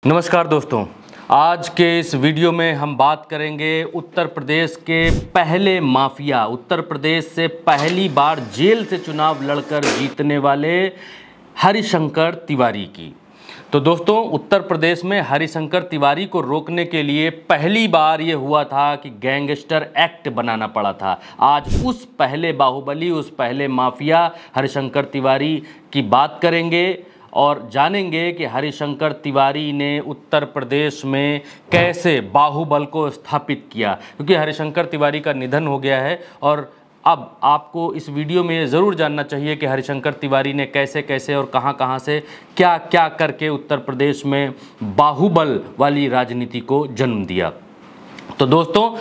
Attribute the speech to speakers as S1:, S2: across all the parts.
S1: नमस्कार दोस्तों, आज के इस वीडियो में हम बात करेंगे उत्तर प्रदेश के पहले माफिया, उत्तर प्रदेश से पहली बार जेल से चुनाव लड़कर जीतने वाले हरिशंकर तिवारी की। तो दोस्तों, उत्तर प्रदेश में हरिशंकर तिवारी को रोकने के लिए पहली बार ये हुआ था कि गैंगस्टर एक्ट बनाना पड़ा था। आज उस पहले बाहुबली, उस पहले माफिया हरिशंकर तिवारी की बात करेंगे और जानेंगे कि हरिशंकर तिवारी ने उत्तर प्रदेश में कैसे बाहुबल को स्थापित किया, क्योंकि हरिशंकर तिवारी का निधन हो गया है। और अब आपको इस वीडियो में ज़रूर जानना चाहिए कि हरिशंकर तिवारी ने कैसे कैसे और कहां कहां से क्या क्या करके उत्तर प्रदेश में बाहुबल वाली राजनीति को जन्म दिया। तो दोस्तों,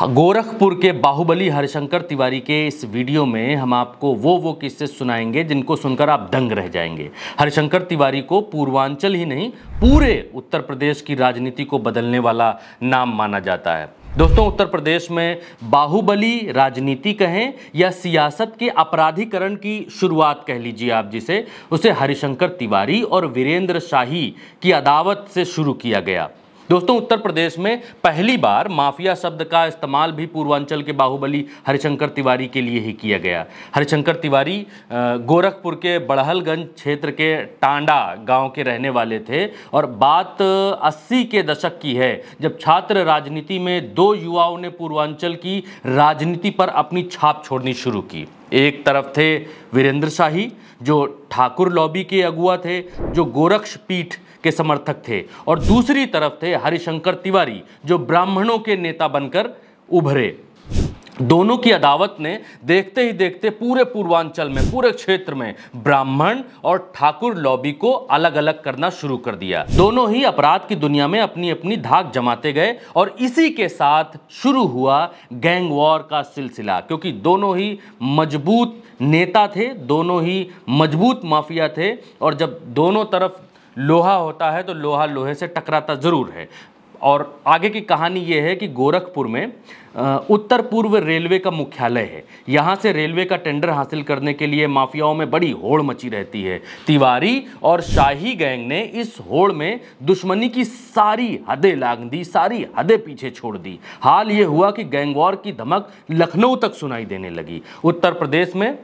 S1: गोरखपुर के बाहुबली हरिशंकर तिवारी के इस वीडियो में हम आपको वो किस्से सुनाएंगे जिनको सुनकर आप दंग रह जाएंगे। हरिशंकर तिवारी को पूर्वांचल ही नहीं, पूरे उत्तर प्रदेश की राजनीति को बदलने वाला नाम माना जाता है। दोस्तों, उत्तर प्रदेश में बाहुबली राजनीति कहें या सियासत के अपराधीकरण की शुरुआत कह लीजिए आप जिसे, उसे हरिशंकर तिवारी और वीरेंद्र शाही की अदावत से शुरू किया गया। दोस्तों, उत्तर प्रदेश में पहली बार माफिया शब्द का इस्तेमाल भी पूर्वांचल के बाहुबली हरिशंकर तिवारी के लिए ही किया गया। हरिशंकर तिवारी गोरखपुर के बड़हलगंज क्षेत्र के टांडा गांव के रहने वाले थे और बात 80 के दशक की है, जब छात्र राजनीति में दो युवाओं ने पूर्वांचल की राजनीति पर अपनी छाप छोड़नी शुरू की। एक तरफ थे वीरेंद्र शाही, जो ठाकुर लॉबी के अगुआ थे, जो गोरक्ष पीठ के समर्थक थे, और दूसरी तरफ थे हरिशंकर तिवारी, जो ब्राह्मणों के नेता बनकर उभरे। दोनों की अदावत ने देखते ही देखते पूरे पूर्वांचल में, पूरे क्षेत्र में ब्राह्मण और ठाकुर लॉबी को अलग अलग करना शुरू कर दिया। दोनों ही अपराध की दुनिया में अपनी अपनी धाक जमाते गए और इसी के साथ शुरू हुआ गैंग वॉर का सिलसिला, क्योंकि दोनों ही मजबूत नेता थे, दोनों ही मजबूत माफिया थे, और जब दोनों तरफ लोहा होता है तो लोहा लोहे से टकराता जरूर है। और आगे की कहानी यह है कि गोरखपुर में उत्तर पूर्व रेलवे का मुख्यालय है। यहाँ से रेलवे का टेंडर हासिल करने के लिए माफियाओं में बड़ी होड़ मची रहती है। तिवारी और शाही गैंग ने इस होड़ में दुश्मनी की सारी हदें लांघ दी, सारी हदें पीछे छोड़ दी। हाल ये हुआ कि गैंग वॉर की धमक लखनऊ तक सुनाई देने लगी। उत्तर प्रदेश में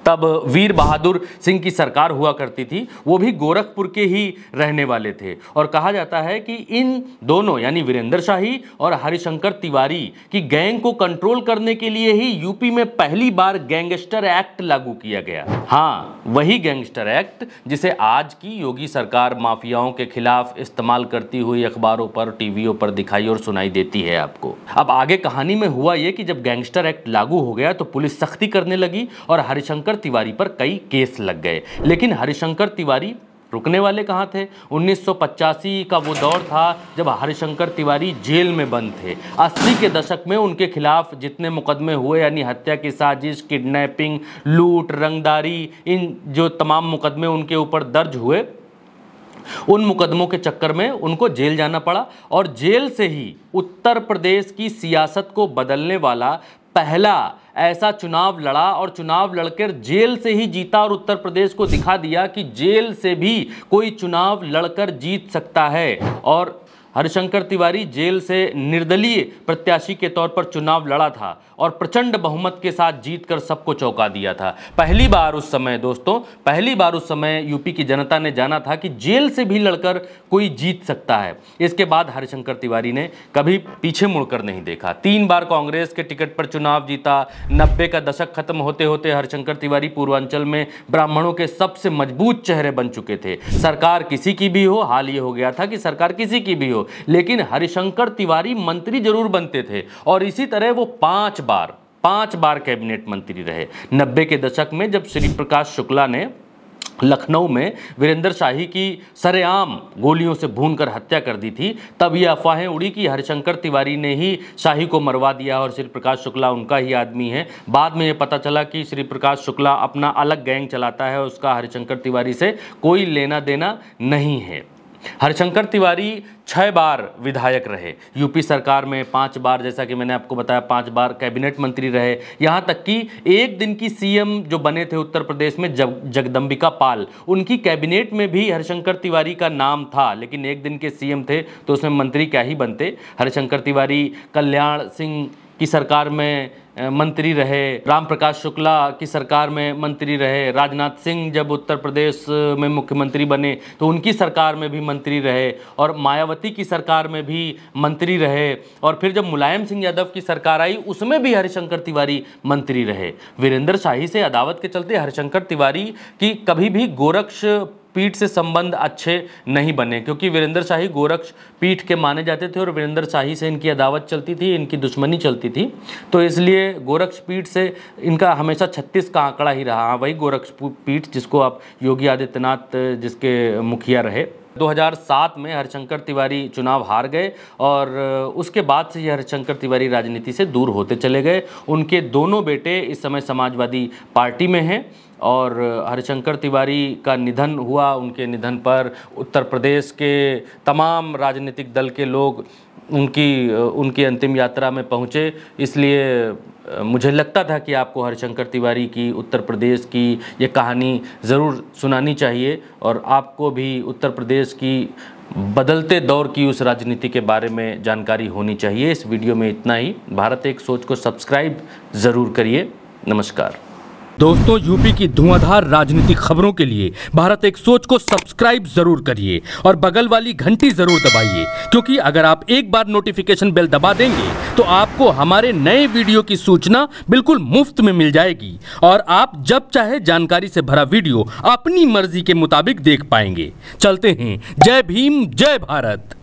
S1: तब वीर बहादुर सिंह की सरकार हुआ करती थी, वो भी गोरखपुर के ही रहने वाले थे। और कहा जाता है कि इन दोनों यानी वीरेंद्र शाही और हरिशंकर तिवारी की गैंग को कंट्रोल करने के लिए ही यूपी में पहली बार गैंगस्टर एक्ट लागू किया गया। हाँ, वही गैंगस्टर एक्ट जिसे आज की योगी सरकार माफियाओं के खिलाफ इस्तेमाल करती हुई अखबारों पर, टीवियों पर दिखाई और सुनाई देती है आपको। अब आगे कहानी में हुआ ये कि जब गैंगस्टर एक्ट लागू हो गया तो पुलिस सख्ती करने लगी और हरिशंकर तिवारी पर कई केस लग गए। लेकिन हरिशंकर तिवारी रुकने वाले कहां थे। 1985 का वो दौर था जब हरिशंकर तिवारी जेल में बंद थे। 80 के दशक में उनके खिलाफ जितने मुकदमे हुए, यानी हत्या की साजिश, किडनैपिंग, लूट, रंगदारी, इन जो तमाम मुकदमे उनके ऊपर दर्ज हुए, उन मुकदमों के चक्कर में उनको जेल जाना पड़ा। और जेल से ही उत्तर प्रदेश की सियासत को बदलने वाला पहला ऐसा चुनाव लड़ा और चुनाव लड़कर जेल से ही जीता और उत्तर प्रदेश को दिखा दिया कि जेल से भी कोई चुनाव लड़कर जीत सकता है। और हरिशंकर तिवारी जेल से निर्दलीय प्रत्याशी के तौर पर चुनाव लड़ा था और प्रचंड बहुमत के साथ जीतकर सबको चौंका दिया था। पहली बार उस समय दोस्तों, पहली बार उस समय यूपी की जनता ने जाना था कि जेल से भी लड़कर कोई जीत सकता है। इसके बाद हरिशंकर तिवारी ने कभी पीछे मुड़कर नहीं देखा। 3 बार कांग्रेस के टिकट पर चुनाव जीता। 90 का दशक खत्म होते होते हरिशंकर तिवारी पूर्वांचल में ब्राह्मणों के सबसे मजबूत चेहरे बन चुके थे। सरकार किसी की भी हो, हाल ये हो गया था कि सरकार किसी की भी हो, लेकिन हरिशंकर तिवारी मंत्री जरूर बनते थे। और इसी तरह वो 5 बार कैबिनेट मंत्री रहे। 90 के दशक में जब श्री प्रकाश शुक्ला ने लखनऊ में वीरेंद्र शाही की सरेआम गोलियों से भूनकर हत्या कर दी थी, तब ये अफवाहें उड़ी कि हरिशंकर तिवारी ने ही शाही को मरवा दिया और श्री प्रकाश शुक्ला उनका ही आदमी है। बाद में ये पता चला कि श्री प्रकाश शुक्ला अपना अलग गैंग चलाता है, उसका हरिशंकर तिवारी से कोई लेना देना नहीं है। हरिशंकर तिवारी 6 बार विधायक रहे, यूपी सरकार में 5 बार, जैसा कि मैंने आपको बताया 5 बार कैबिनेट मंत्री रहे। यहाँ तक कि एक दिन की सीएम जो बने थे उत्तर प्रदेश में जगदम्बिका पाल, उनकी कैबिनेट में भी हरिशंकर तिवारी का नाम था, लेकिन एक दिन के सीएम थे तो उसमें मंत्री क्या ही बनते। हरिशंकर तिवारी कल्याण सिंह की सरकार में मंत्री रहे, राम प्रकाश शुक्ला की सरकार में मंत्री रहे, राजनाथ सिंह जब उत्तर प्रदेश में मुख्यमंत्री बने तो उनकी सरकार में भी मंत्री रहे, और मायावती की सरकार में भी मंत्री रहे, और फिर जब मुलायम सिंह यादव की सरकार आई उसमें भी हरिशंकर तिवारी मंत्री रहे। वीरेंद्र शाही से अदावत के चलते हरिशंकर तिवारी की कभी भी गोरक्ष पीठ से संबंध अच्छे नहीं बने, क्योंकि वीरेंद्र शाही गोरक्ष पीठ के माने जाते थे और वीरेंद्र शाही से इनकी अदावत चलती थी, इनकी दुश्मनी चलती थी, तो इसलिए गोरक्ष पीठ से इनका हमेशा 36 का आंकड़ा ही रहा। वही गोरक्ष पीठ जिसको आप योगी आदित्यनाथ जिसके मुखिया रहे। 2007 में हरिशंकर तिवारी चुनाव हार गए और उसके बाद से हरिशंकर तिवारी राजनीति से दूर होते चले गए। उनके दोनों बेटे इस समय समाजवादी पार्टी में हैं और हरिशंकर तिवारी का निधन हुआ। उनके निधन पर उत्तर प्रदेश के तमाम राजनीतिक दल के लोग उनकी अंतिम यात्रा में पहुँचे, इसलिए मुझे लगता था कि आपको हरिशंकर तिवारी की उत्तर प्रदेश की ये कहानी ज़रूर सुनानी चाहिए और आपको भी उत्तर प्रदेश की बदलते दौर की उस राजनीति के बारे में जानकारी होनी चाहिए। इस वीडियो में इतना ही। भारत एक सोच को सब्सक्राइब ज़रूर करिए। नमस्कार
S2: दोस्तों, यूपी की धुआंधार राजनीतिक खबरों के लिए भारत एक सोच को सब्सक्राइब जरूर करिए और बगल वाली घंटी जरूर दबाइए, क्योंकि अगर आप एक बार नोटिफिकेशन बेल दबा देंगे तो आपको हमारे नए वीडियो की सूचना बिल्कुल मुफ्त में मिल जाएगी और आप जब चाहे जानकारी से भरा वीडियो अपनी मर्जी के मुताबिक देख पाएंगे। चलते हैं। जय भीम, जय भारत।